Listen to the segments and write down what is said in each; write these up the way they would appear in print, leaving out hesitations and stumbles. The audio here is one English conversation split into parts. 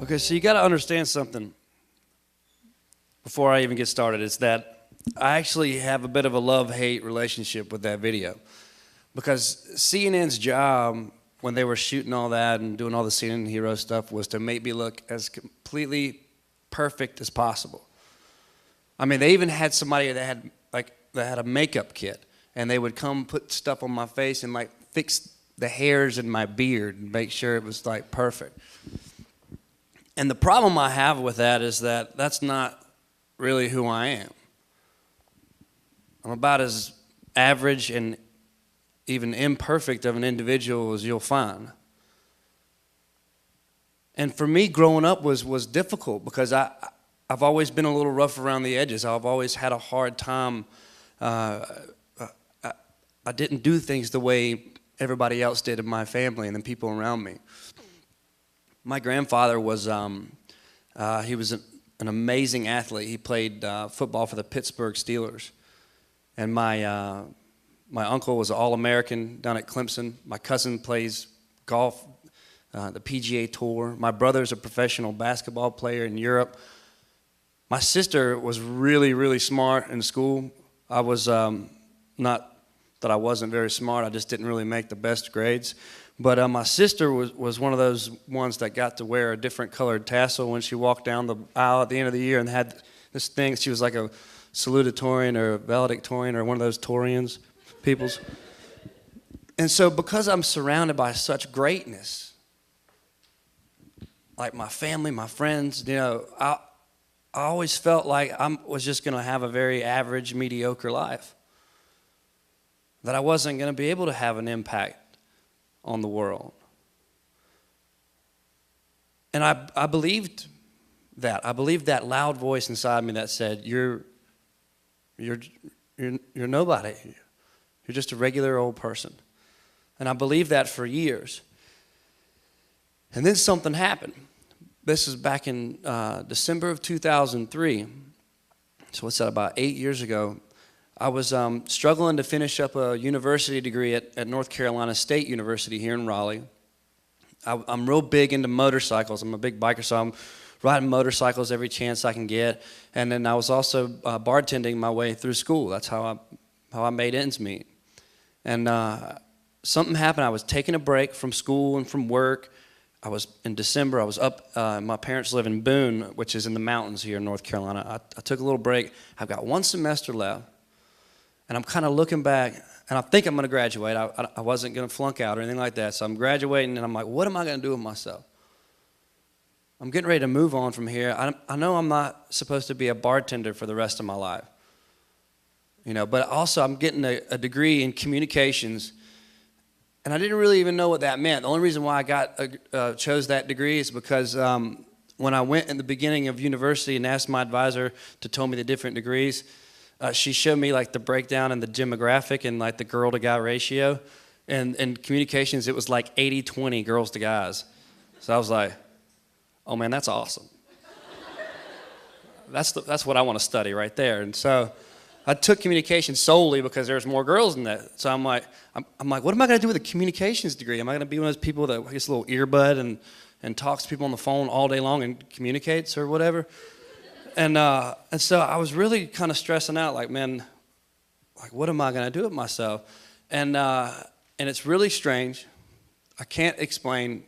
Okay, so you got to understand something before I even get started. Is that I actually have a bit of a love-hate relationship with that video. Because CNN's job when they were shooting all that and doing all the CNN hero stuff was to make me look as completely perfect as possible. I mean, they even had somebody that had a makeup kit, and they would come put stuff on my face and like fix the hairs in my beard and make sure it was like perfect. And the problem I have with that is that that's not really who I am. I'm about as average and even imperfect of an individual as you'll find. And for me, growing up was difficult because I've always been a little rough around the edges. I've always had a hard time. I didn't do things the way everybody else did in my family and the people around me. My grandfather was he was an amazing athlete. He played football for the Pittsburgh Steelers. And my uncle was an All-American down at Clemson. My cousin plays golf, the PGA Tour. My brother's a professional basketball player in Europe. My sister was really, really smart in school. I was not that I wasn't very smart. I just didn't really make the best grades. But my sister was one of those ones that got to wear a different colored tassel when she walked down the aisle at the end of the year and had this thing. She was like a salutatorian or a valedictorian or one of those Torians peoples. And so because I'm surrounded by such greatness, like my family, my friends, you know, I always felt like I was just going to have a very average, mediocre life. That I wasn't going to be able to have an impact on the world. And I believed that. I believed that loud voice inside me that said, you're nobody. You're just a regular old person. And I believed that for years. And then something happened. This is back in December of 2003. So what's that, about 8 years ago? I was struggling to finish up a university degree at North Carolina State University here in Raleigh. I'm real big into motorcycles. I'm a big biker, so I'm riding motorcycles every chance I can get. And then I was also bartending my way through school. That's how I made ends meet. And something happened. I was taking a break from school and from work. In December, I was up, my parents live in Boone, which is in the mountains here in North Carolina. I took a little break. I've got one semester left. And I'm kind of looking back, and I think I'm going to graduate. I wasn't going to flunk out or anything like that. So I'm graduating, and I'm like, what am I going to do with myself? I'm getting ready to move on from here. I know I'm not supposed to be a bartender for the rest of my life. You know, but also I'm getting a degree in communications, and I didn't really even know what that meant. The only reason why I chose that degree is because when I went in the beginning of university and asked my advisor to tell me the different degrees, she showed me like the breakdown and the demographic and like the girl to guy ratio. And in communications, it was like 80-20 girls to guys. So I was like, oh man, that's awesome. That's what I want to study right there. And so I took communications solely because there's more girls in that. So I'm like, what am I going to do with a communications degree? Am I going to be one of those people that gets a little earbud and talks to people on the phone all day long and communicates or whatever? And so I was really kind of stressing out, like, man, like, what am I going to do with myself? And it's really strange. I can't explain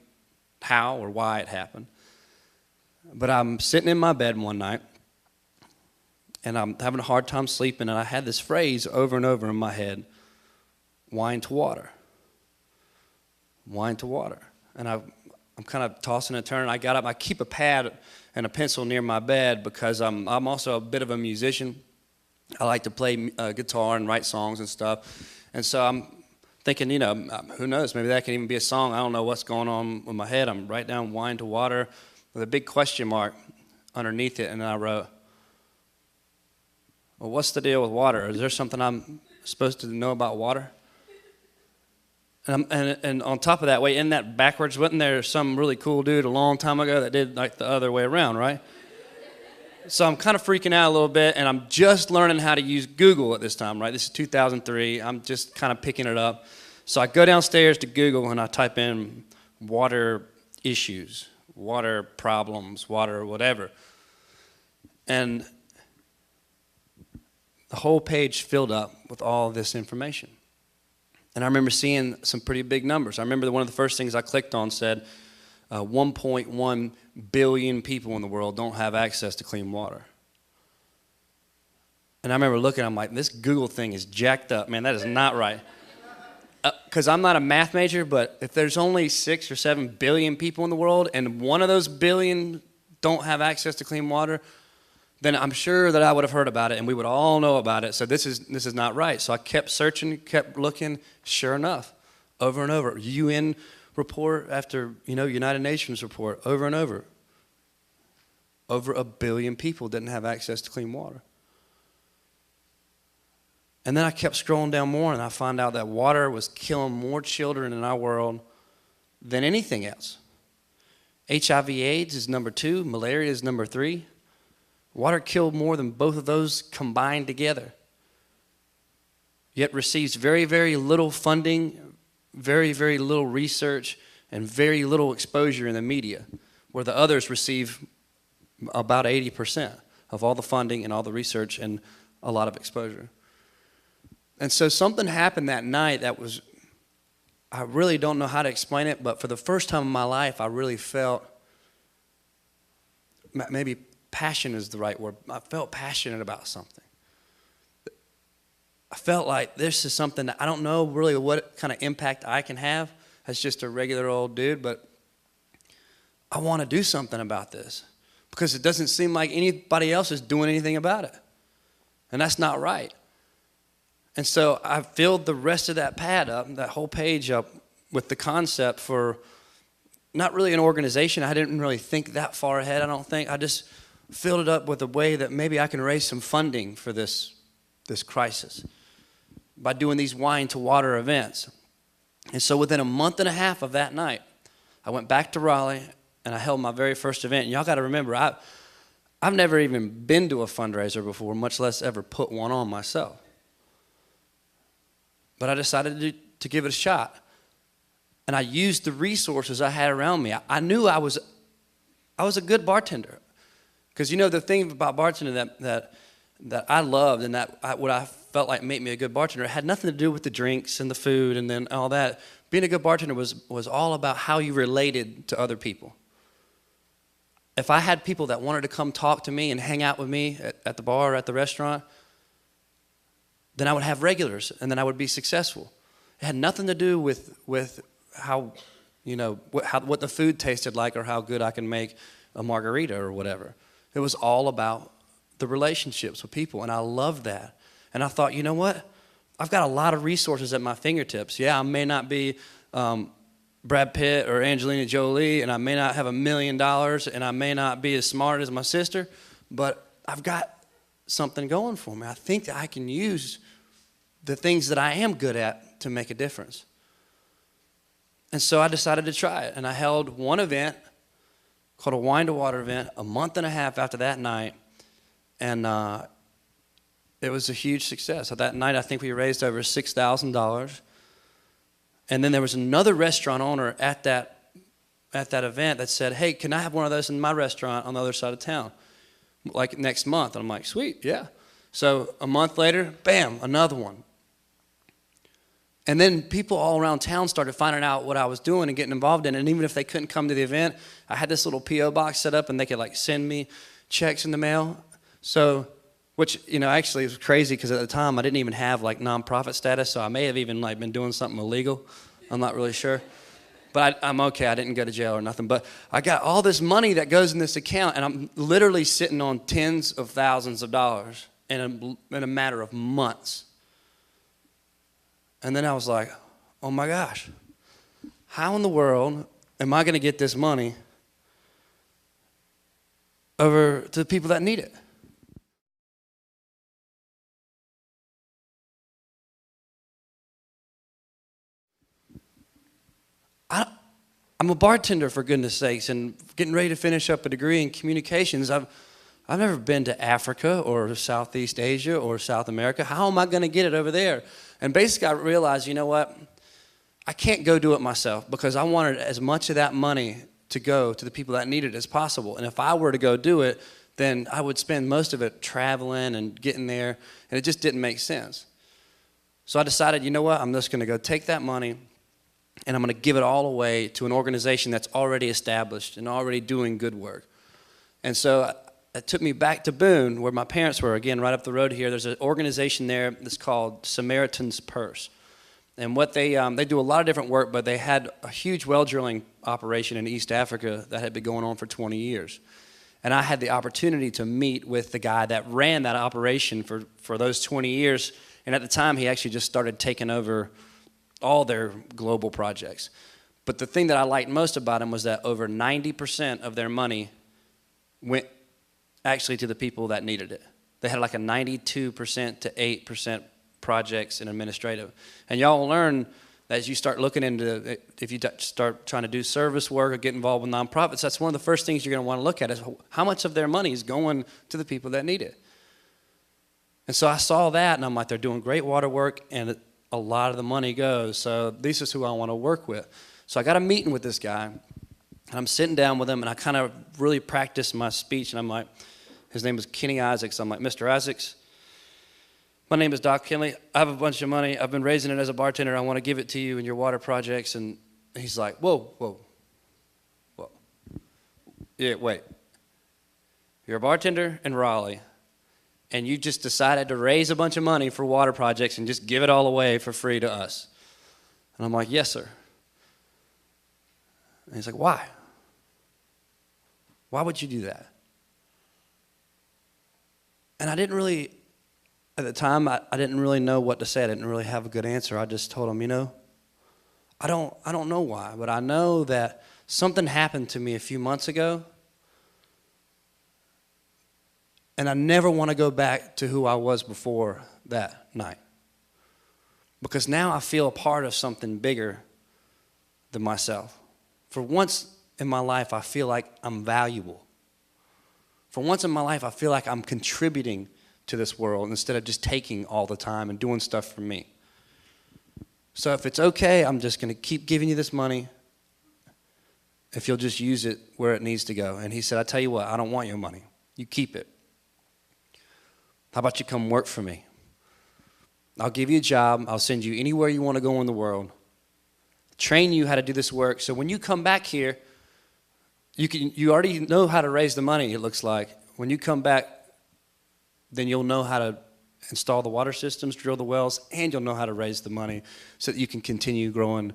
how or why it happened. But I'm sitting in my bed one night, and I'm having a hard time sleeping, and I had this phrase over and over in my head, wine to water. Wine to water. And I'm kind of tossing and turning. I got up. I keep a pad and a pencil near my bed because I'm also a bit of a musician. I like to play guitar and write songs and stuff. And so I'm thinking, you know, who knows, maybe that can even be a song. I don't know what's going on with my head. I'm writing down wine to water with a big question mark underneath it. And I wrote, well, what's the deal with water? Is there something I'm supposed to know about water? And on top of that, wait, in that backwards, wasn't there some really cool dude a long time ago that did like the other way around, right? So I'm kind of freaking out a little bit, and I'm just learning how to use Google at this time, right? This is 2003. I'm just kind of picking it up. So I go downstairs to Google, and I type in water issues, water problems, water whatever. And the whole page filled up with all this information. And I remember seeing some pretty big numbers. I remember that one of the first things I clicked on said 1.1 billion people in the world don't have access to clean water. And I remember looking, I'm like, this Google thing is jacked up. Man, that is not right. Because I'm not a math major, but if there's only 6 or 7 billion people in the world and one of those billion don't have access to clean water, then I'm sure that I would have heard about it and we would all know about it. So this is not right. So I kept searching, kept looking. Sure enough, over and over, UN report after United Nations report, over and over. Over 1 billion people didn't have access to clean water. And then I kept scrolling down more, and I found out that water was killing more children in our world than anything else. HIV/AIDS is number 2. Malaria is number 3. Water killed more than both of those combined together. Yet receives very, very little funding, very, very little research, and very little exposure in the media, where the others receive about 80% of all the funding and all the research and a lot of exposure. And so something happened that night that was, I really don't know how to explain it, but for the first time in my life, I really felt, maybe passion is the right word, I felt passionate about something. I felt like this is something that I don't know really what kind of impact I can have as just a regular old dude, but I want to do something about this because it doesn't seem like anybody else is doing anything about it. And that's not right. And so I filled the rest of that pad up, that whole page up, with the concept for not really an organization. I didn't really think that far ahead, I don't think. I just filled it up with a way that maybe I can raise some funding for this crisis by doing these wine to water events. And so within a month and a half of that night, I went back to Raleigh and I held my very first event. And y'all got to remember, I've never even been to a fundraiser before, much less ever put one on myself. But I decided to give it a shot. And I used the resources I had around me. I knew I was a good bartender. Because the thing about bartending that I loved and what I felt like made me a good bartender, it had nothing to do with the drinks and the food and then all that. Being a good bartender was all about how you related to other people. If I had people that wanted to come talk to me and hang out with me at the bar or at the restaurant, then I would have regulars, and then I would be successful. It had nothing to do with how, what the food tasted like or how good I can make a margarita or whatever. It was all about the relationships with people, and I loved that. And I thought, you know what? I've got a lot of resources at my fingertips. Yeah, I may not be Brad Pitt or Angelina Jolie, and I may not have $1 million, and I may not be as smart as my sister, but I've got something going for me. I think that I can use the things that I am good at to make a difference. And so I decided to try it. And I held one event called a wine to water event a month and a half after that night. And it was a huge success. That night, I think we raised over $6,000. And then there was another restaurant owner at that event that said, hey, can I have one of those in my restaurant on the other side of town? Like next month. And I'm like, sweet, yeah. So a month later, bam, another one. And then people all around town started finding out what I was doing and getting involved in it. And even if they couldn't come to the event, I had this little P.O. box set up and they could send me checks in the mail. So, which, actually was crazy because at the time I didn't even have nonprofit status. So I may have even been doing something illegal. I'm not really sure. But I'm okay. I didn't go to jail or nothing. But I got all this money that goes in this account, and I'm literally sitting on tens of thousands of dollars in a matter of months. And then I was like, oh my gosh, how in the world am I going to get this money over to the people that need it? I'm a bartender, for goodness sakes, and getting ready to finish up a degree in communications. I've never been to Africa or Southeast Asia or South America. How am I going to get it over there? And basically I realized, you know what? I can't go do it myself because I wanted as much of that money to go to the people that need it as possible. And if I were to go do it, then I would spend most of it traveling and getting there, and it just didn't make sense. So I decided, you know what, I'm just going to go take that money, and I'm going to give it all away to an organization that's already established and already doing good work. And so it took me back to Boone, where my parents were, again, right up the road here. There's an organization there that's called Samaritan's Purse. And what they do a lot of different work, but they had a huge well drilling operation in East Africa that had been going on for 20 years. And I had the opportunity to meet with the guy that ran that operation for those 20 years. And at the time, he actually just started taking over all their global projects. But the thing that I liked most about him was that over 90% of their money went actually to the people that needed it. They had like a 92% to 8% projects and administrative. And y'all will learn that as you start looking into, if you start trying to do service work or get involved with nonprofits, that's one of the first things you're going to want to look at is how much of their money is going to the people that need it. And so I saw that, and I'm like, they're doing great water work, and a lot of the money goes. So this is who I want to work with. So I got a meeting with this guy, and I'm sitting down with him, and I kind of really practiced my speech, and I'm like, his name is Kenny Isaacs. I'm like, Mr. Isaacs, my name is Doc Hendley. I have a bunch of money. I've been raising it as a bartender. I want to give it to you in your water projects. And he's like, whoa. Yeah, wait. You're a bartender in Raleigh, and you just decided to raise a bunch of money for water projects and just give it all away for free to us. And I'm like, yes, sir. And he's like, why? Why would you do that? And I didn't really, at the time, I didn't really know what to say. I didn't really have a good answer. I just told him, I don't know why, but I know that something happened to me a few months ago, and I never want to go back to who I was before that night. Because now I feel a part of something bigger than myself. For once in my life, I feel like I'm valuable. For once in my life, I feel like I'm contributing to this world instead of just taking all the time and doing stuff for me. So if it's okay, I'm just going to keep giving you this money if you'll just use it where it needs to go. And he said, I tell you what, I don't want your money. You keep it. How about you come work for me? I'll give you a job. I'll send you anywhere you want to go in the world. Train you how to do this work. So when you come back here, you already know how to raise the money, it looks like. When you come back, then you'll know how to install the water systems, drill the wells, and you'll know how to raise the money so that you can continue growing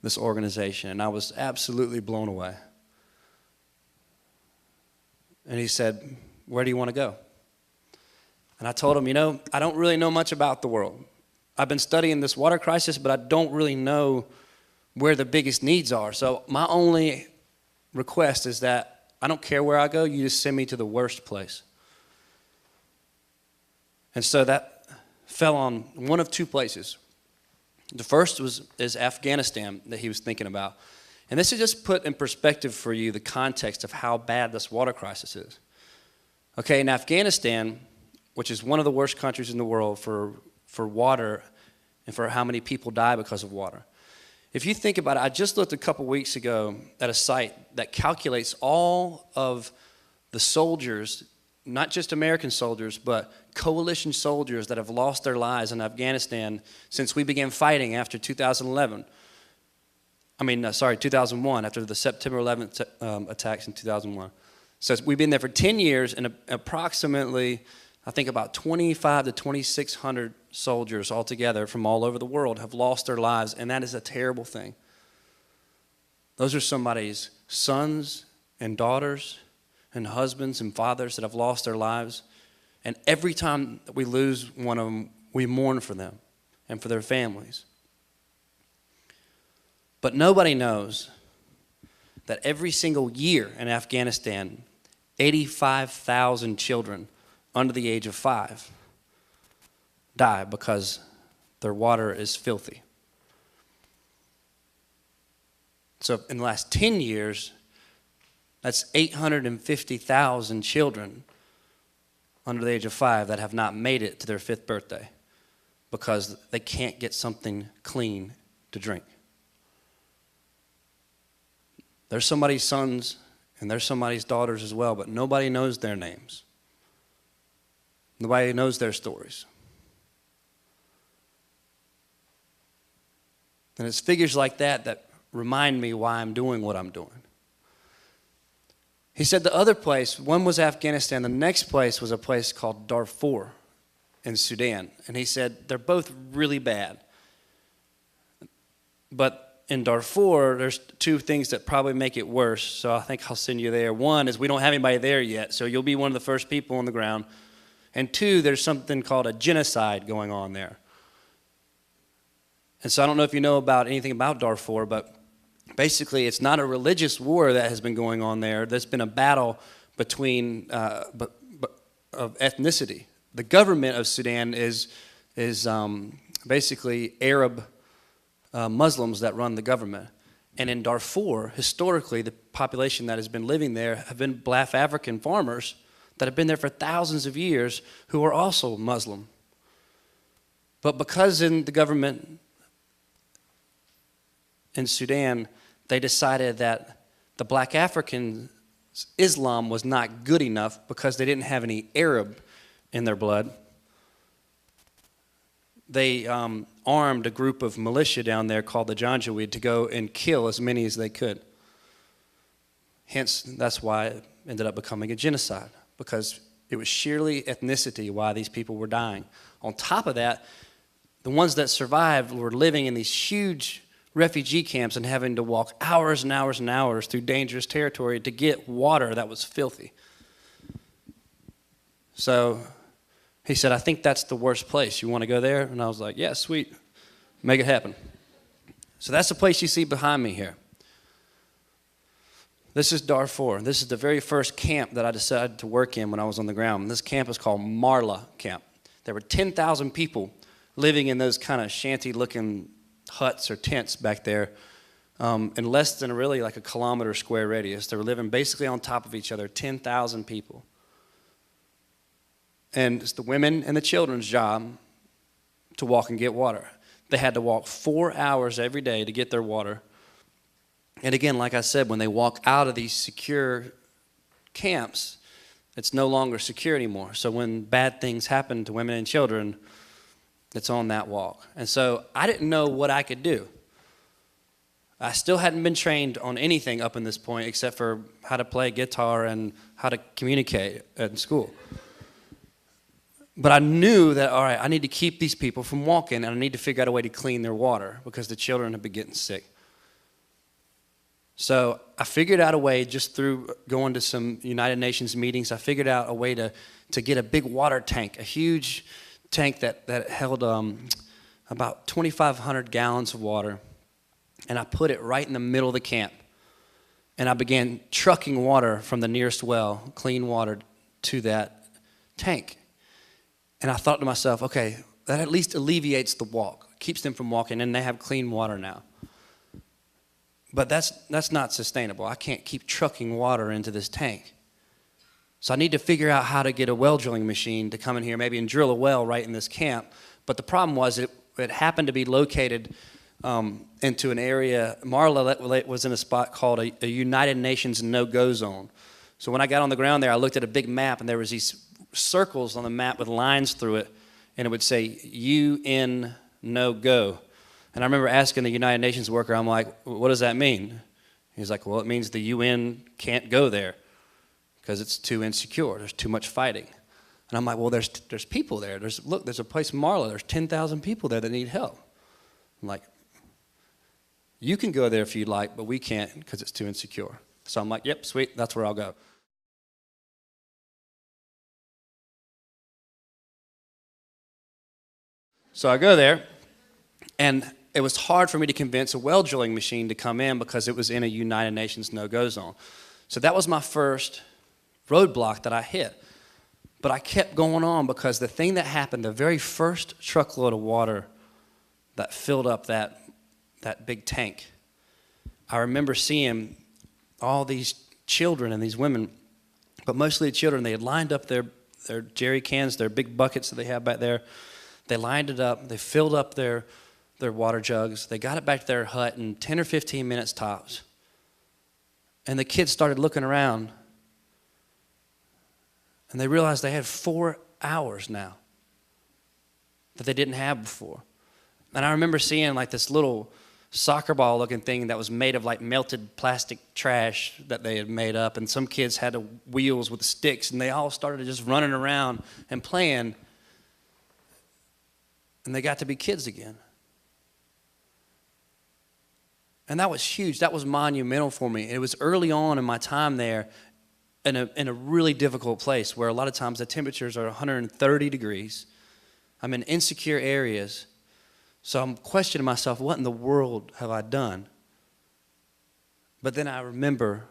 this organization. And I was absolutely blown away. And he said, where do you want to go? And I told him, I don't really know much about the world. I've been studying this water crisis, but I don't really know where the biggest needs are. So my only request is that I don't care where I go, you just send me to the worst place. And so that fell on one of two places. The first is Afghanistan that he was thinking about. And this is just put in perspective for you the context of how bad this water crisis is. Okay, in Afghanistan, which is one of the worst countries in the world for water and for how many people die because of water. If you think about it, I just looked a couple weeks ago at a site that calculates all of the soldiers, not just American soldiers, but coalition soldiers that have lost their lives in Afghanistan since we began fighting after 2001, after the September 11th attacks in 2001. So we've been there for 10 years, and approximately, I think about 2,500 to 2,600 soldiers altogether from all over the world have lost their lives, and that is a terrible thing. Those are somebody's sons and daughters and husbands and fathers that have lost their lives. And every time that we lose one of them, we mourn for them and for their families. But nobody knows that every single year in Afghanistan, 85,000 children under the age of 5 die because their water is filthy. So in the last 10 years, that's 850,000 children under the age of 5 that have not made it to their 5th birthday because they can't get something clean to drink. They're somebody's sons and they're somebody's daughters as well, but nobody knows their names. Nobody knows their stories. And it's figures like that that remind me why I'm doing what I'm doing. He said the other place, one was Afghanistan, the next place was a place called Darfur in Sudan. And he said they're both really bad. But in Darfur, there's two things that probably make it worse, so I think I'll send you there. One is we don't have anybody there yet, so you'll be one of the first people on the ground. And two, there's something called a genocide going on there. And so I don't know if you know about anything about Darfur, but basically it's not a religious war that has been going on there. There's been a battle between of ethnicity. The government of Sudan is basically Arab Muslims that run the government. And in Darfur, historically, the population that has been living there have been black African farmers that have been there for thousands of years who are also Muslim. But because in the government in Sudan, they decided that the black African Islam was not good enough because they didn't have any Arab in their blood, they armed a group of militia down there called the Janjaweed to go and kill as many as they could. Hence, that's why it ended up becoming a genocide, because it was sheerly ethnicity why these people were dying. On top of that, the ones that survived were living in these huge refugee camps and having to walk hours and hours and hours through dangerous territory to get water that was filthy. So he said, I think that's the worst place. You want to go there? And I was like, yeah, sweet. Make it happen. So that's the place you see behind me here. This is Darfur. This is the very first camp that I decided to work in when I was on the ground. This camp is called Marla Camp. There were 10,000 people living in those kind of shanty-looking huts or tents back there in less than really like a kilometer square radius. They were living basically on top of each other, 10,000 people. And it's the women and the children's job to walk and get water. They had to walk 4 hours every day to get their water. And again, like I said, when they walk out of these secure camps, it's no longer secure anymore. So when bad things happen to women and children, it's on that walk. And so I didn't know what I could do. I still hadn't been trained on anything up in this point except for how to play guitar and how to communicate at school. But I knew that, all right, I need to keep these people from walking, and I need to figure out a way to clean their water because the children have been getting sick. So I figured out a way just through going to some United Nations meetings. I figured out a way to get a big water tank, a huge tank that held about 2,500 gallons of water, and I put it right in the middle of the camp. And I began trucking water from the nearest well, clean water, to that tank. And I thought to myself, okay, that at least alleviates the walk, keeps them from walking, and they have clean water now. But that's not sustainable. I can't keep trucking water into this tank. So I need to figure out how to get a well drilling machine to come in here, maybe and drill a well right in this camp. But the problem was it happened to be located into an area. Marla was in a spot called a United Nations no-go zone. So when I got on the ground there, I looked at a big map, and there was these circles on the map with lines through it, and it would say UN no go. And I remember asking the United Nations worker, I'm like, what does that mean? He's like, well, it means the UN can't go there because it's too insecure. There's too much fighting. And I'm like, well, there's people there. Look, there's a place in Marla. There's 10,000 people there that need help. I'm like, you can go there if you'd like, but we can't because it's too insecure. So I'm like, yep, sweet, that's where I'll go. So I go there, and it was hard for me to convince a well drilling machine to come in because it was in a United Nations no-go zone. So that was my first roadblock that I hit. But I kept going on because the thing that happened, the very first truckload of water that filled up that big tank, I remember seeing all these children and these women, but mostly the children, they had lined up their jerry cans, their big buckets that they have back there. They lined it up, they filled up their water jugs, they got it back to their hut in 10 or 15 minutes tops. And the kids started looking around, and they realized they had 4 hours now that they didn't have before. And I remember seeing like this little soccer ball looking thing that was made of like melted plastic trash that they had made up, and some kids had wheels with sticks, and they all started just running around and playing, and they got to be kids again. And that was huge. That was monumental for me. It was early on in my time there in a really difficult place where a lot of times the temperatures are 130 degrees. I'm in insecure areas. So I'm questioning myself, what in the world have I done? But then I remember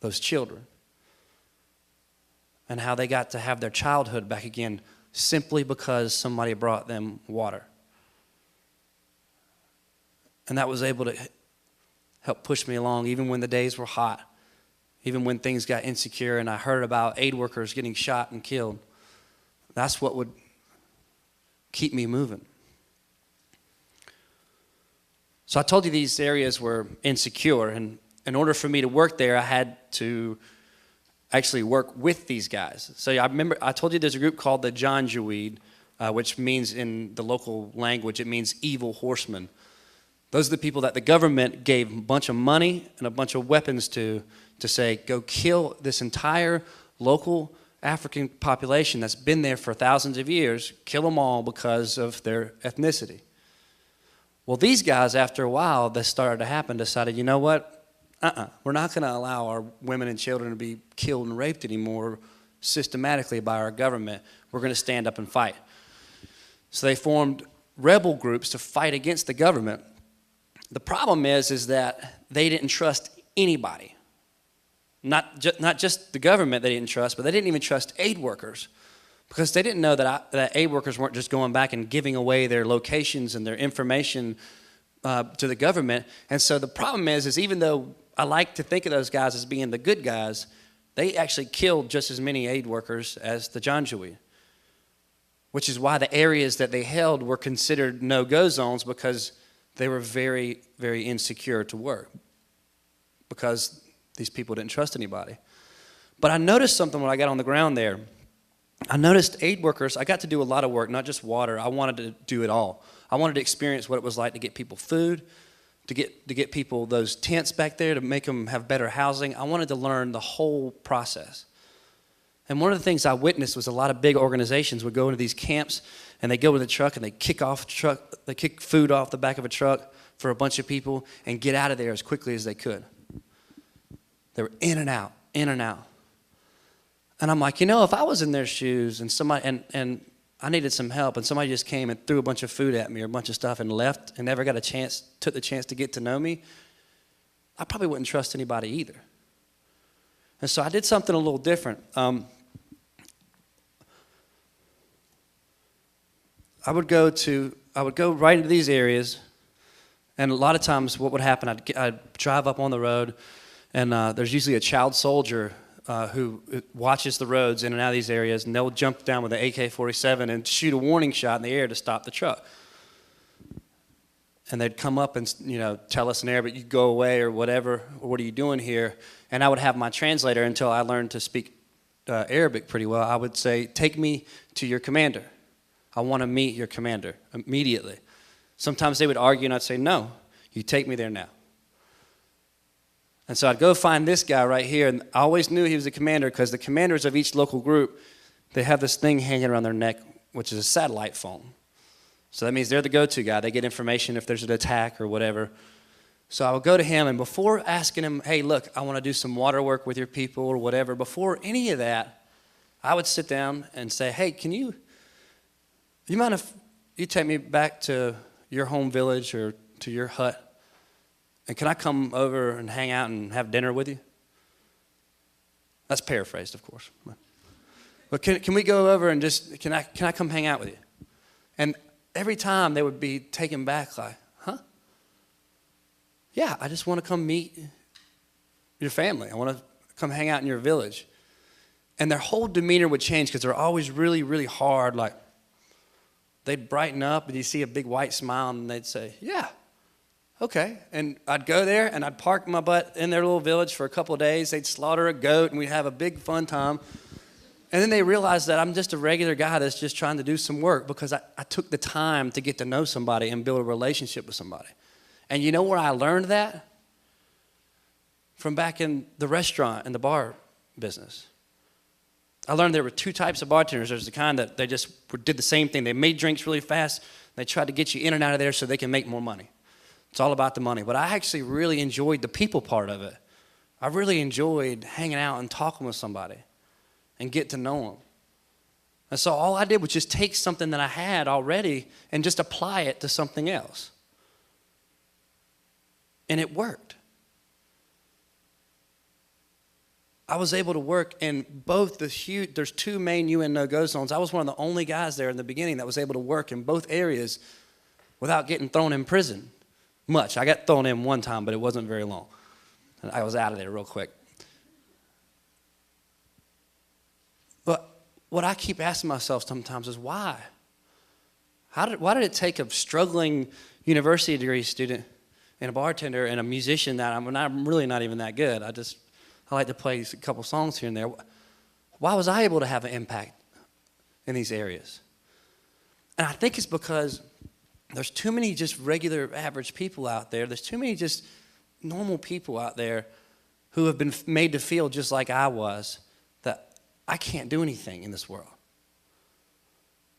those children and how they got to have their childhood back again simply because somebody brought them water. And that was able to help push me along even when the days were hot, even when things got insecure and I heard about aid workers getting shot and killed. That's what would keep me moving. So I told you these areas were insecure, and in order for me to work there, I had to actually work with these guys. So I remember I told you there's a group called the Janjaweed, which means in the local language, it means evil horsemen. Those are the people that the government gave a bunch of money and a bunch of weapons to say, go kill this entire local African population that's been there for thousands of years, kill them all because of their ethnicity. Well, these guys, after a while, this started to happen, decided, you know what? We're not going to allow our women and children to be killed and raped anymore systematically by our government. We're going to stand up and fight. So they formed rebel groups to fight against the government. The problem is that they didn't trust anybody. Not just the government they didn't trust, but they didn't even trust aid workers. Because they didn't know that aid workers weren't just going back and giving away their locations and their information to the government. And so the problem is even though I like to think of those guys as being the good guys, they actually killed just as many aid workers as the Janjaweed. Which is why the areas that they held were considered no-go zones, because they were very, very insecure to work. Because these people didn't trust anybody. But I noticed something when I got on the ground there. I noticed aid workers, I got to do a lot of work, not just water. I wanted to do it all. I wanted to experience what it was like to get people food, to get people those tents back there, to make them have better housing. I wanted to learn the whole process. And one of the things I witnessed was a lot of big organizations would go into these camps, and they go in the truck and they kick food off the back of a truck for a bunch of people and get out of there as quickly as they could. They were in and out, in and out. And I'm like, if I was in their shoes and somebody and I needed some help and somebody just came and threw a bunch of food at me or a bunch of stuff and left and never got took the chance to get to know me, I probably wouldn't trust anybody either. And so I did something a little different. I would go right into these areas, and a lot of times what would happen, I'd drive up on the road, and there's usually a child soldier who watches the roads in and out of these areas, and they'll jump down with an AK-47 and shoot a warning shot in the air to stop the truck. And they'd come up and tell us in Arabic, you go away or whatever, or what are you doing here? And I would have my translator until I learned to speak Arabic pretty well. I would say, take me to your commander. I want to meet your commander immediately. Sometimes they would argue, and I'd say, no, you take me there now. And so I'd go find this guy right here, and I always knew he was the commander because the commanders of each local group, they have this thing hanging around their neck, which is a satellite phone. So that means they're the go-to guy. They get information if there's an attack or whatever. So I would go to him, and before asking him, hey, look, I want to do some water work with your people or whatever, before any of that, I would sit down and say, hey, you mind if you take me back to your home village or to your hut? And can I come over and hang out and have dinner with you? That's paraphrased, of course. But can we go over and can I come hang out with you? And every time they would be taken back like, huh? Yeah, I just want to come meet your family. I want to come hang out in your village. And their whole demeanor would change because they're always really, really hard. Like, they'd brighten up and you see a big white smile and they'd say, yeah, Okay. And I'd go there, and I'd park my butt in their little village for a couple of days. They'd slaughter a goat, and we'd have a big fun time. And then they realized that I'm just a regular guy that's just trying to do some work because I took the time to get to know somebody and build a relationship with somebody. And you know where I learned that? From back in the restaurant and the bar business. I learned there were two types of bartenders. There's the kind that they just did the same thing. They made drinks really fast. They tried to get you in and out of there so they can make more money. It's all about the money. But I actually really enjoyed the people part of it. I really enjoyed hanging out and talking with somebody and get to know them. And so all I did was just take something that I had already and just apply it to something else. And it worked. I was able to work in both there's two main UN no-go zones. I was one of the only guys there in the beginning that was able to work in both areas without getting thrown in prison much. I got thrown in one time, but it wasn't very long. And I was out of there real quick. But what I keep asking myself sometimes is why? Why did it take a struggling university degree student and a bartender and a musician that I'm really not even that good. I like to play a couple songs here and there. Why was I able to have an impact in these areas? And I think it's because there's too many just regular average people out there. There's too many just normal people out there who have been made to feel just like I was, that I can't do anything in this world.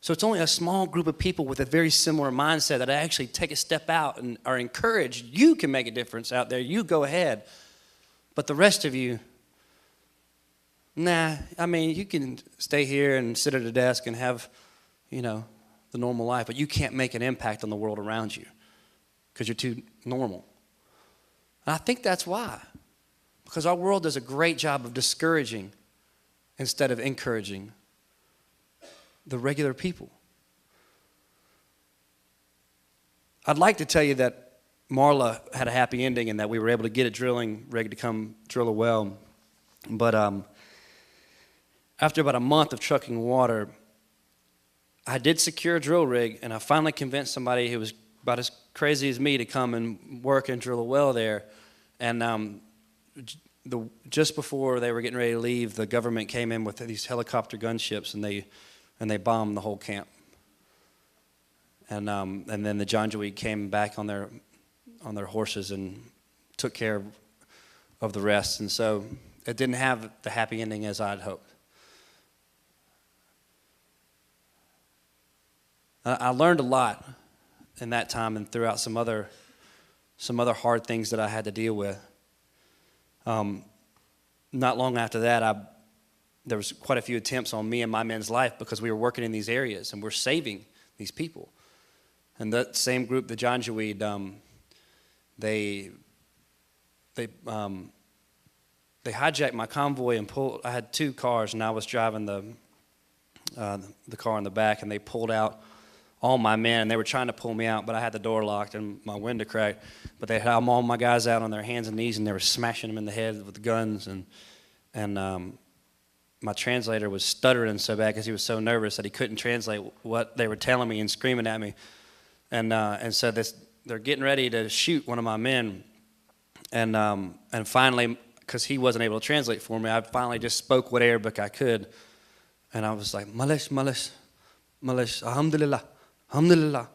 So it's only a small group of people with a very similar mindset that actually take a step out and are encouraged. You can make a difference out there. You go ahead. But the rest of you, nah, I mean, you can stay here and sit at a desk and have, the normal life, but you can't make an impact on the world around you because you're too normal. And I think that's why. Because our world does a great job of discouraging instead of encouraging the regular people. I'd like to tell you that Marla had a happy ending and that we were able to get a drilling rig to come drill a well. But after about a month of trucking water, I did secure a drill rig, and I finally convinced somebody who was about as crazy as me to come and work and drill a well there. And just before they were getting ready to leave, the government came in with these helicopter gunships, and they bombed the whole camp. And then the Janjaweed came back on their horses and took care of the rest. And so it didn't have the happy ending as I'd hoped. I learned a lot in that time and throughout some other hard things that I had to deal with. Not long after that, there was quite a few attempts on me and my men's life because we were working in these areas and we're saving these people. And that same group, the Janjaweed, they hijacked my convoy and pulled. I had two cars, and I was driving the car in the back, and they pulled out all my men, and they were trying to pull me out, but I had the door locked and my window cracked. But they had all my guys out on their hands and knees, and they were smashing them in the head with the guns. And my translator was stuttering so bad because he was so nervous that he couldn't translate what they were telling me and screaming at me. And so they're getting ready to shoot one of my men. And finally, because he wasn't able to translate for me, I finally just spoke what Arabic I could. And I was like, Malish, Malish, Malish, Alhamdulillah, Alhamdulillah,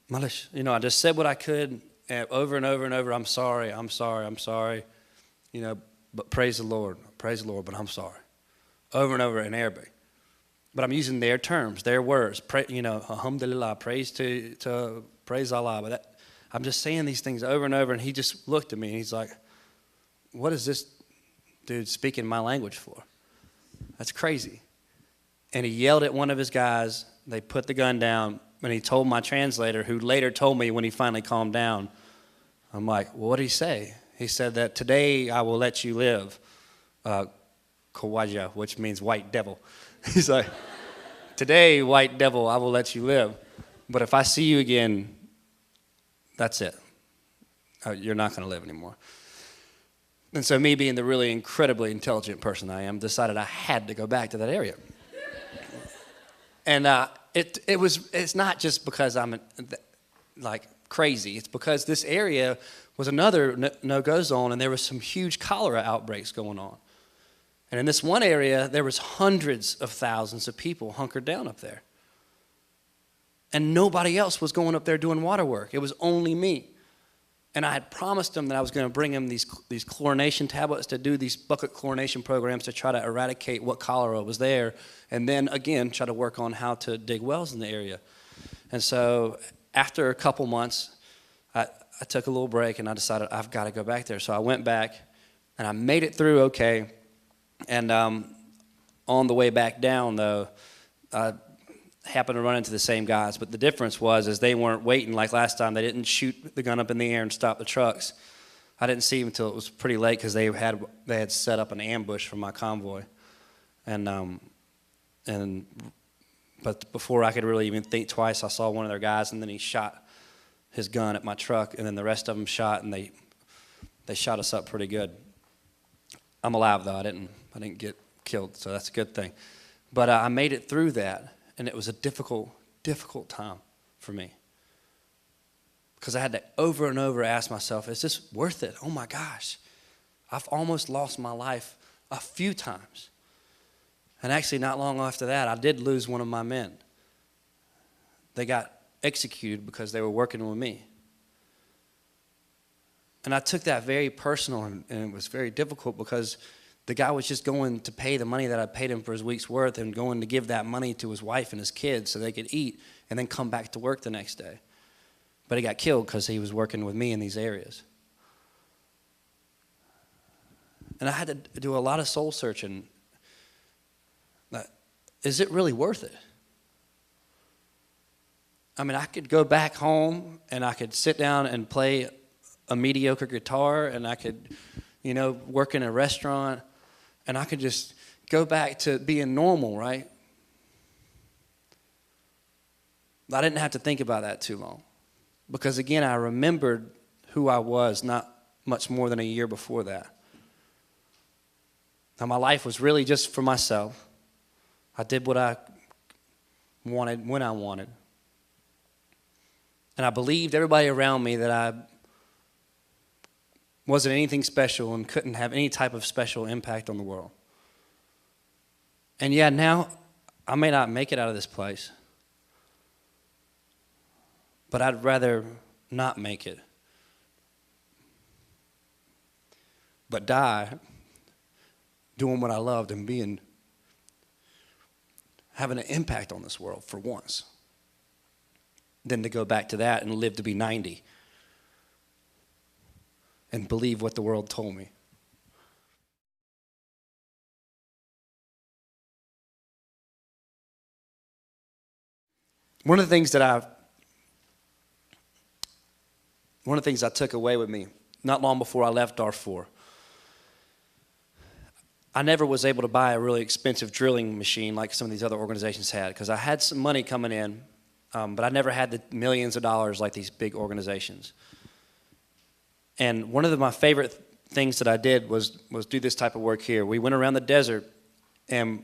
Malish. I just said what I could over and over and over. I'm sorry, I'm sorry, I'm sorry. But praise the Lord, but I'm sorry. Over and over in Arabic. But I'm using their terms, their words. Alhamdulillah, praise Allah. But I'm just saying these things over and over, and he just looked at me, and he's like, what is this dude speaking my language for? That's crazy. And he yelled at one of his guys. They put the gun down, and he told my translator, who later told me when he finally calmed down. I'm like, well, what did he say? He said that today I will let you live, Kawaja, which means white devil. He's like, today, white devil, I will let you live. But if I see you again, that's it. You're not going to live anymore. And so me being the really incredibly intelligent person I am, decided I had to go back to that area. And it's not just because I'm crazy. It's because this area was another no-go zone, and there was some huge cholera outbreaks going on. And in this one area, there was hundreds of thousands of people hunkered down up there. And nobody else was going up there doing water work. It was only me. And I had promised them that I was going to bring them these chlorination tablets to do these bucket chlorination programs to try to eradicate what cholera was there, and then again try to work on how to dig wells in the area. And so after a couple months, I took a little break and I decided I've got to go back there. So I went back and I made it through okay. And on the way back down, though, I happened to run into the same guys, but the difference was they weren't waiting like last time. They didn't shoot the gun up in the air and stop the trucks. I didn't see them until it was pretty late because they had set up an ambush for my convoy, but before I could really even think twice, I saw one of their guys, and then he shot his gun at my truck, and then the rest of them shot, and they shot us up pretty good. I'm alive though. I didn't get killed, so that's a good thing. But I made it through that. And it was a difficult time for me. Because I had to over and over ask myself, is this worth it? Oh my gosh. I've almost lost my life a few times. And actually not long after that, I did lose one of my men. They got executed because they were working with me. And I took that very personal, and it was very difficult because the guy was just going to pay the money that I paid him for his week's worth and going to give that money to his wife and his kids so they could eat and then come back to work the next day. But he got killed because he was working with me in these areas. And I had to do a lot of soul searching. Is it really worth it? I mean, I could go back home and I could sit down and play a mediocre guitar, and I could, work in a restaurant, and I could just go back to being normal, right? I didn't have to think about that too long. Because again, I remembered who I was not much more than a year before that. Now, my life was really just for myself. I did what I wanted when I wanted. And I believed everybody around me that I wasn't anything special and couldn't have any type of special impact on the world. And yeah, now I may not make it out of this place, but I'd rather not make it, but die doing what I loved and having an impact on this world for once, than to go back to that and live to be 90 and believe what the world told me. One of the things I took away with me not long before I left Darfur, I never was able to buy a really expensive drilling machine like some of these other organizations had, because I had some money coming in, but I never had the millions of dollars like these big organizations. And one of my favorite things that I did was do this type of work here. We went around the desert, and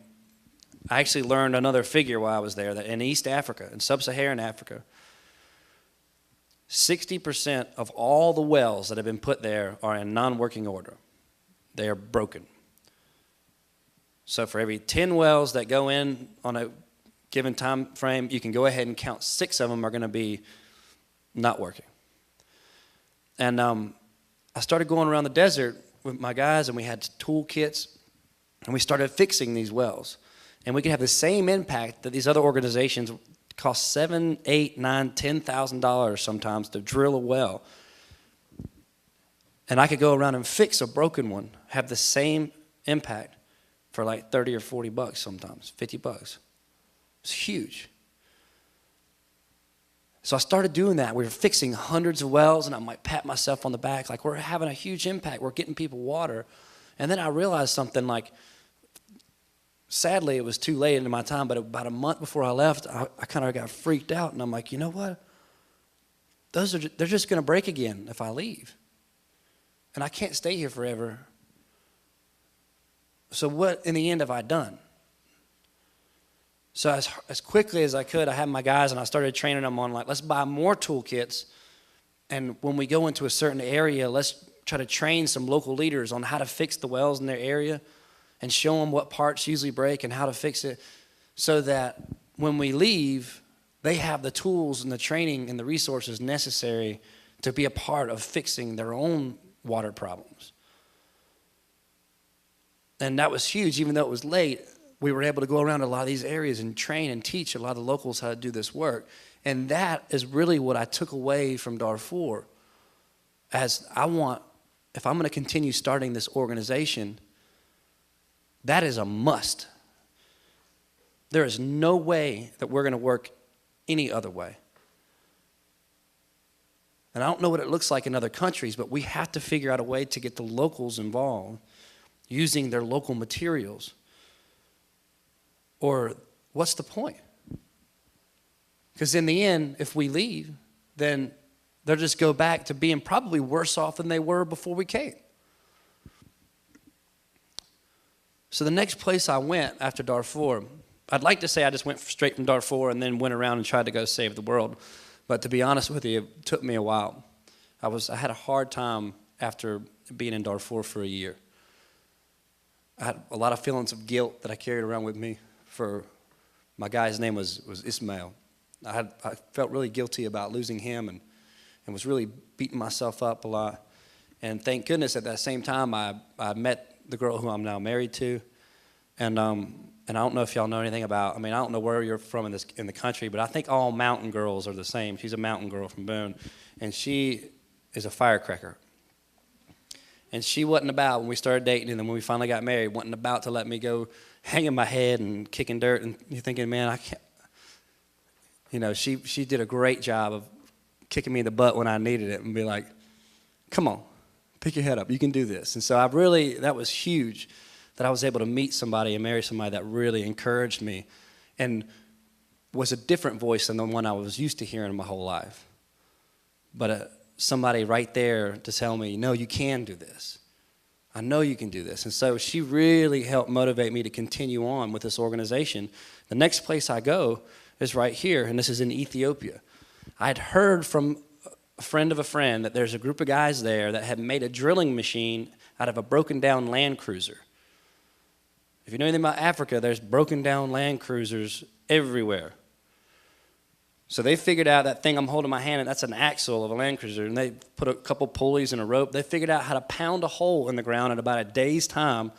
I actually learned another figure while I was there, that in East Africa, in sub-Saharan Africa, 60% of all the wells that have been put there are in non-working order. They are broken. So for every 10 wells that go in on a given time frame, you can go ahead and count 6 of them are going to be not working. And I started going around the desert with my guys, and we had tool kits, and we started fixing these wells. And we could have the same impact that these other organizations cost $7,000, $8,000, $9,000, $10,000 sometimes to drill a well. And I could go around and fix a broken one, have the same impact for like 30 or 40 bucks sometimes, 50 bucks. It's huge. So I started doing that. We were fixing hundreds of wells, and I might pat myself on the back like, we're having a huge impact. We're getting people water. And then I realized something, like, sadly, it was too late into my time, but about a month before I left, I kind of got freaked out, and I'm like, you know what? They're just going to break again if I leave. And I can't stay here forever. So what, in the end, have I done? So as quickly as I could, I had my guys, and I started training them on, like, let's buy more toolkits And when we go into a certain area, let's try to train some local leaders on how to fix the wells in their area and show them what parts usually break and how to fix it, so that when we leave, they have the tools and the training and the resources necessary to be a part of fixing their own water problems. And that was huge. Even though it was late, we were able to go around a lot of these areas and train and teach a lot of the locals how to do this work. And that is really what I took away from Darfur, as if I'm going to continue starting this organization, that is a must. There is no way that we're going to work any other way. And I don't know what it looks like in other countries, but we have to figure out a way to get the locals involved using their local materials. Or what's the point? Because in the end, if we leave, then they'll just go back to being probably worse off than they were before we came. So the next place I went after Darfur, I'd like to say I just went straight from Darfur and then went around and tried to go save the world. But to be honest with you, it took me a while. I had a hard time after being in Darfur for a year. I had a lot of feelings of guilt that I carried around with me. My guy's name was Ismail. I felt really guilty about losing him and was really beating myself up a lot. And thank goodness at that same time I met the girl who I'm now married to. And I don't know if y'all know anything about, I don't know where you're from in the country, but I think all mountain girls are the same. She's a mountain girl from Boone, and she is a firecracker. And she wasn't about, when we started dating and then when we finally got married, wasn't about to let me go hanging my head and kicking dirt. And you're thinking, man, I can't. She did a great job of kicking me in the butt when I needed it and be like, come on, pick your head up. You can do this. And so that was huge that I was able to meet somebody and marry somebody that really encouraged me and was a different voice than the one I was used to hearing my whole life. But somebody right there to tell me, no, you can do this. I know you can do this. And so she really helped motivate me to continue on with this organization. The next place I go is right here, and this is in Ethiopia. I'd heard from a friend of a friend that there's a group of guys there that had made a drilling machine out of a broken down Land Cruiser. If you know anything about Africa, there's broken down Land Cruisers everywhere. So they figured out that thing I'm holding in my hand, and that's an axle of a Land Cruiser, and they put a couple pulleys and a rope. They figured out how to pound a hole in the ground in about a day's time.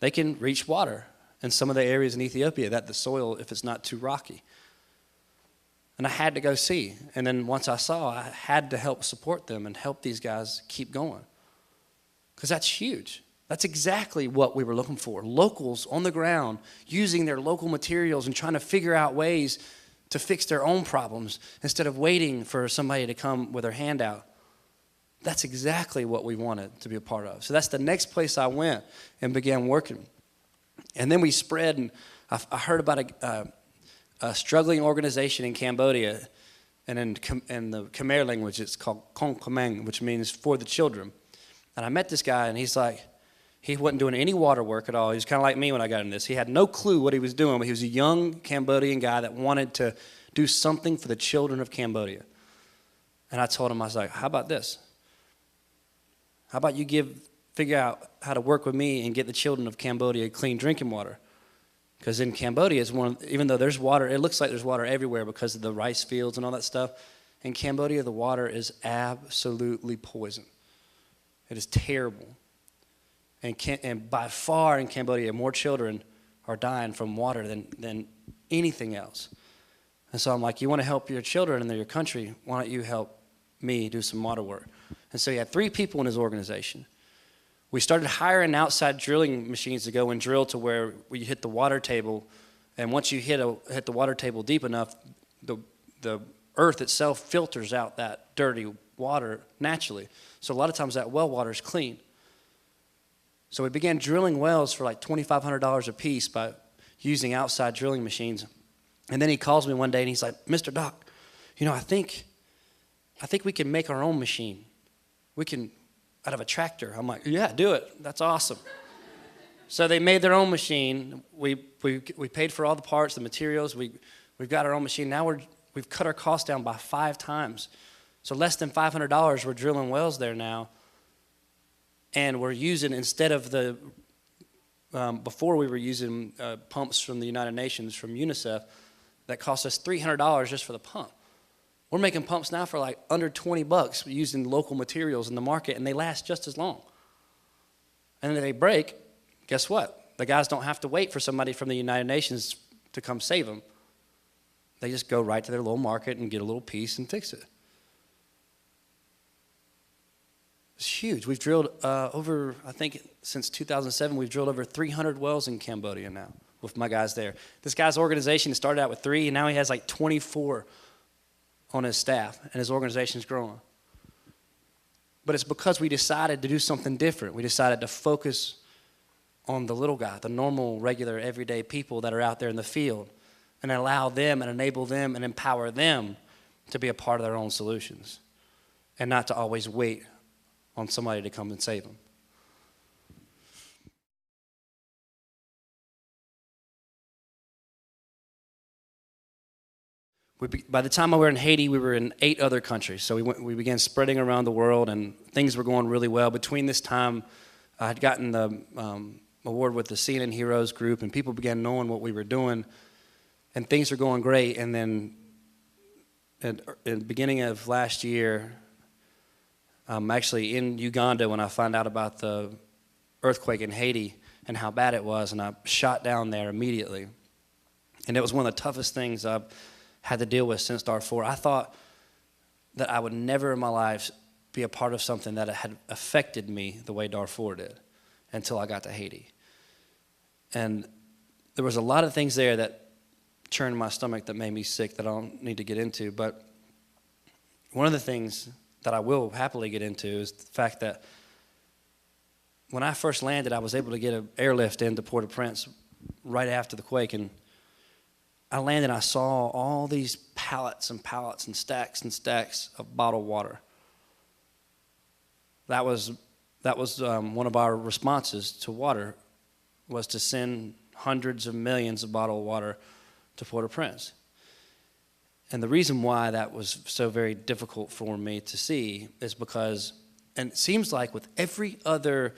They can reach water in some of the areas in Ethiopia that the soil, if it's not too rocky. And I had to go see. And then once I saw, I had to help support them and help these guys keep going. Because that's huge. That's exactly what we were looking for. Locals on the ground using their local materials and trying to figure out ways to fix their own problems instead of waiting for somebody to come with their hand out. That's exactly what we wanted to be a part of. So that's the next place I went and began working. And then we spread, and I heard about a struggling organization in Cambodia, and in the Khmer language it's called Con Khmer, which means for the children. And I met this guy, and he's like, he wasn't doing any water work at all. He was kind of like me when I got in this. He had no clue what he was doing, but he was a young Cambodian guy that wanted to do something for the children of Cambodia. And I told him, I was like, how about this? How about you figure out how to work with me and get the children of Cambodia clean drinking water? Because in Cambodia, even though there's water, it looks like there's water everywhere because of the rice fields and all that stuff. In Cambodia, the water is absolutely poison. It is terrible. And by far in Cambodia, more children are dying from water than anything else. And so I'm like, you want to help your children and your country, why don't you help me do some water work? And so he had 3 people in his organization. We started hiring outside drilling machines to go and drill to where we hit the water table. And once you hit the water table deep enough, the earth itself filters out that dirty water naturally. So a lot of times that well water is clean. So we began drilling wells for like $2,500 a piece by using outside drilling machines. And then he calls me one day and he's like, Mr. Doc, I think we can make our own machine. We can, out of a tractor. I'm like, yeah, do it. That's awesome. So they made their own machine. We paid for all the parts, the materials. We've got our own machine. Now we've cut our costs down by 5 times So less than $500, we're drilling wells there now. And we're using, instead of the, before we were using pumps from the United Nations, from UNICEF, that cost us $300 just for the pump. We're making pumps now for like under $20 using local materials in the market, and they last just as long. And if they break, guess what? The guys don't have to wait for somebody from the United Nations to come save them. They just go right to their little market and get a little piece and fix it. It's huge. We've drilled over, I think since 2007, we've drilled over 300 wells in Cambodia now with my guys there. This guy's organization started out with 3, and now he has like 24 on his staff, and his organization's growing. But it's because we decided to do something different. We decided to focus on the little guy, the normal, regular, everyday people that are out there in the field, and allow them and enable them and empower them to be a part of their own solutions and not to always wait on somebody to come and save them. By the time we were in Haiti, we were in 8 other countries. So we began spreading around the world, and things were going really well. Between this time, I had gotten the award with the CNN Heroes group, and people began knowing what we were doing, and things were going great. And then at the beginning of last year, actually in Uganda, when I found out about the earthquake in Haiti and how bad it was, and I shot down there immediately. And it was one of the toughest things I've had to deal with since Darfur. I thought that I would never in my life be a part of something that had affected me the way Darfur did until I got to Haiti. And there was a lot of things there that churned my stomach that made me sick that I don't need to get into. But one of the things that I will happily get into is the fact that when I first landed, I was able to get an airlift into Port-au-Prince right after the quake, and I landed and I saw all these pallets and pallets and stacks of bottled water. That was one of our responses to water, was to send hundreds of millions of bottled water to Port-au-Prince. And the reason why that was so very difficult for me to see is because, and it seems like with every other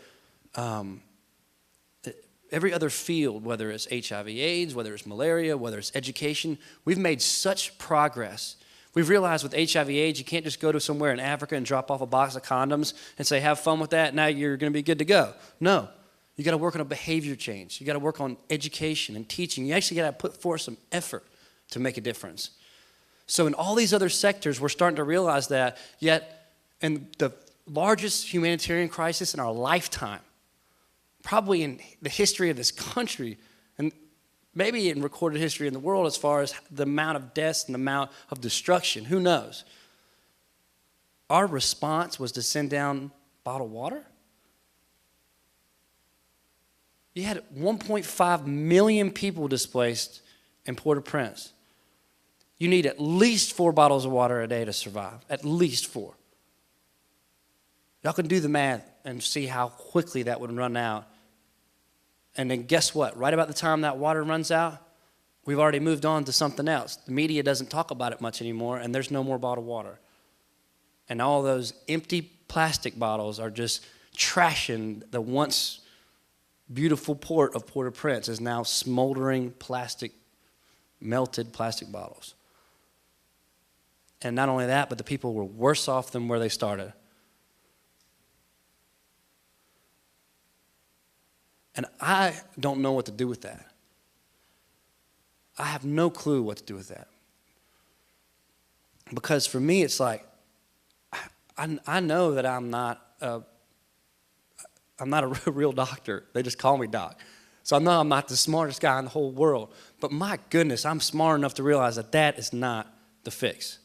field, whether it's HIV/AIDS, whether it's malaria, whether it's education, we've made such progress. We've realized with HIV/AIDS, you can't just go to somewhere in Africa and drop off a box of condoms and say, have fun with that, now you're going to be good to go. No, you got to work on a behavior change. You got to work on education and teaching. You actually got to put forth some effort to make a difference. So in all these other sectors, we're starting to realize that, yet in the largest humanitarian crisis in our lifetime, probably in the history of this country, and maybe in recorded history in the world as far as the amount of deaths and the amount of destruction, who knows? Our response was to send down bottled water. You had 1.5 million people displaced in Port-au-Prince. You need at least 4 bottles of water a day to survive, at least 4. Y'all can do the math and see how quickly that would run out. And then guess what? Right about the time that water runs out, we've already moved on to something else. The media doesn't talk about it much anymore, and there's no more bottled water. And all those empty plastic bottles are just trashing the once beautiful port of Port-au-Prince is now smoldering plastic, melted plastic bottles. And not only that, but the people were worse off than where they started. And I don't know what to do with that. I have no clue what to do with that. Because for me, it's like, I know that I'm not a real doctor. They just call me doc. So I know I'm not the smartest guy in the whole world. But my goodness, I'm smart enough to realize that that is not the fix.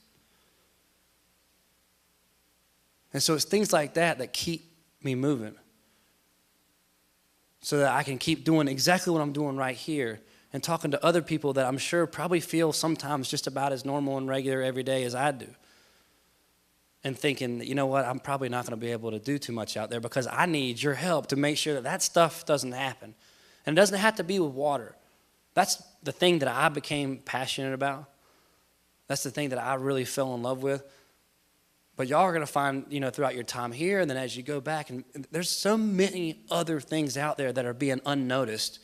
And so it's things like that that keep me moving, so that I can keep doing exactly what I'm doing right here and talking to other people that I'm sure probably feel sometimes just about as normal and regular every day as I do. And thinking, you know what, I'm probably not going to be able to do too much out there because I need your help to make sure that that stuff doesn't happen. And it doesn't have to be with water. That's the thing that I became passionate about. That's the thing that I really fell in love with. But y'all are going to find, throughout your time here, and then as you go back, and there's so many other things out there that are being unnoticed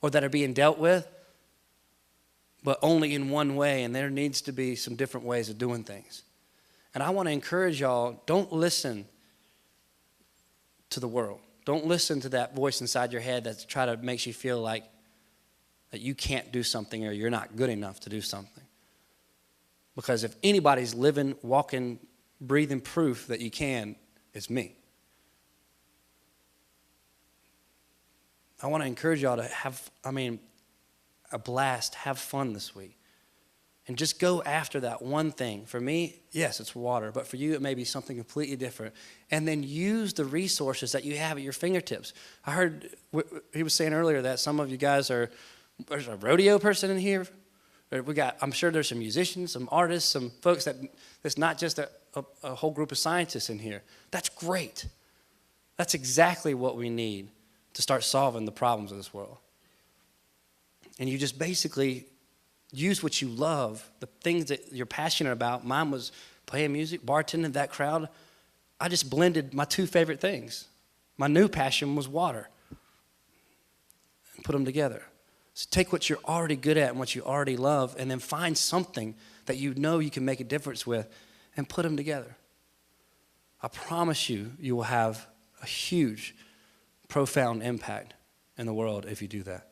or that are being dealt with, but only in one way, and there needs to be some different ways of doing things. And I want to encourage y'all, don't listen to the world. Don't listen to that voice inside your head that's trying to make you feel like that you can't do something or you're not good enough to do something. Because if anybody's living, walking, breathing proof that you can, it's me. I want to encourage y'all to have, a blast, have fun this week. And just go after that one thing. For me, yes, it's water. But for you, it may be something completely different. And then use the resources that you have at your fingertips. I heard, he was saying earlier that some of you guys there's a rodeo person in here. I'm sure there's some musicians, some artists, some folks that's not just a whole group of scientists in here. That's great. That's exactly what we need to start solving the problems of this world. And you just basically use what you love, the things that you're passionate about. Mine was playing music, bartending, that crowd. I just blended my two favorite things. My new passion was water. And put them together. So take what you're already good at and what you already love, and then find something that you know you can make a difference with and put them together. I promise you, you will have a huge, profound impact in the world if you do that.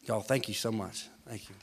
Y'all, thank you so much. Thank you.